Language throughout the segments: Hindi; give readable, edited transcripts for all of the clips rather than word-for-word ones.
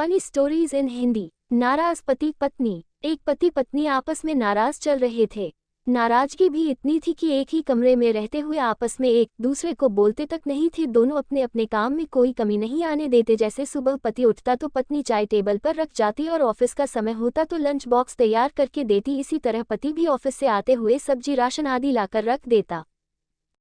Funny stories in Hindi. नाराज पति पत्नी। एक पति पत्नी आपस में नाराज चल रहे थे। नाराजगी भी इतनी थी कि एक ही कमरे में रहते हुए आपस में एक दूसरे को बोलते तक नहीं थे। दोनों अपने अपने काम में कोई कमी नहीं आने देते। जैसे सुबह पति उठता तो पत्नी चाय टेबल पर रख जाती और ऑफिस का समय होता तो लंच बॉक्स तैयार करके देती। इसी तरह पति भी ऑफिस से आते हुए सब्जी राशन आदि लाकर रख देता।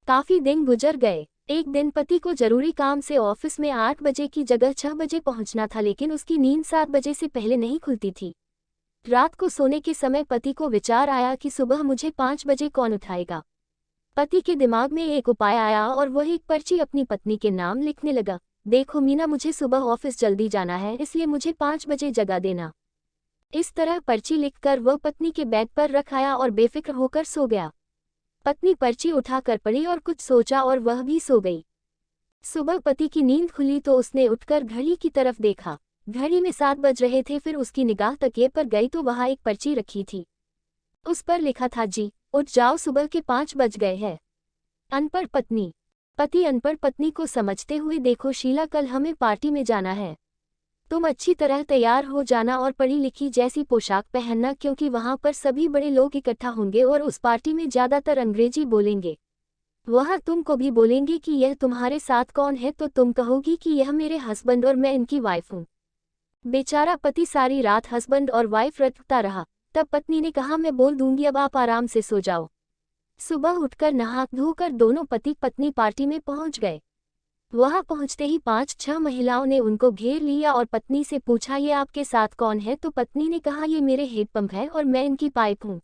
काफी दिन गुजर गए। एक दिन पति को जरूरी काम से ऑफिस में 8 बजे की जगह 6 बजे पहुंचना था, लेकिन उसकी नींद 7 बजे से पहले नहीं खुलती थी। रात को सोने के समय पति को विचार आया कि सुबह मुझे 5 बजे कौन उठाएगा। पति के दिमाग में एक उपाय आया और वह एक पर्ची अपनी पत्नी के नाम लिखने लगा। देखो मीना, मुझे सुबह ऑफिस जल्दी जाना है, इसलिए मुझे 5 बजे जगा देना। इस तरह पर्ची लिखकर वह पत्नी के बेड पर रख आया और बेफिक्र होकर सो गया। पत्नी पर्ची उठाकर पढ़ी और कुछ सोचा और वह भी सो गई। सुबह पति की नींद खुली तो उसने उठकर घड़ी की तरफ देखा। घड़ी में 7 बज रहे थे। फिर उसकी निगाह तकिए पर गई तो वहां एक पर्ची रखी थी। उस पर लिखा था, जी उठ जाओ, सुबह के 5 बज गए हैं। अनपढ़ पत्नी। पति अनपढ़ पत्नी को समझते हुए, देखो शीला, कल हमें पार्टी में जाना है। तुम अच्छी तरह तैयार हो जाना और पढ़ी लिखी जैसी पोशाक पहनना, क्योंकि वहां पर सभी बड़े लोग इकट्ठा होंगे और उस पार्टी में ज्यादातर अंग्रेजी बोलेंगे। वह तुमको भी बोलेंगे कि यह तुम्हारे साथ कौन है, तो तुम कहोगी कि यह मेरे हस्बैंड और मैं इनकी वाइफ हूँ। बेचारा पति सारी रात हस्बैंड और वाइफ रटता रहा। तब पत्नी ने कहा, मैं बोल दूंगी, अब आप आराम से सो जाओ। सुबह उठकर नहा धोकर दोनों पति पत्नी पार्टी में पहुंच गए। वहां पहुंचते ही 5-6 महिलाओं ने उनको घेर लिया और पत्नी से पूछा, ये आपके साथ कौन है? तो पत्नी ने कहा, ये मेरे हेड पंप है और मैं इनकी पाइप हूँ।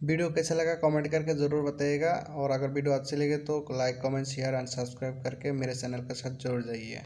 वीडियो कैसा लगा कमेंट करके ज़रूर बताइएगा, और अगर वीडियो अच्छी लगे तो like comment share and subscribe करके मेरे चैनल के साथ जुड़ जाइए।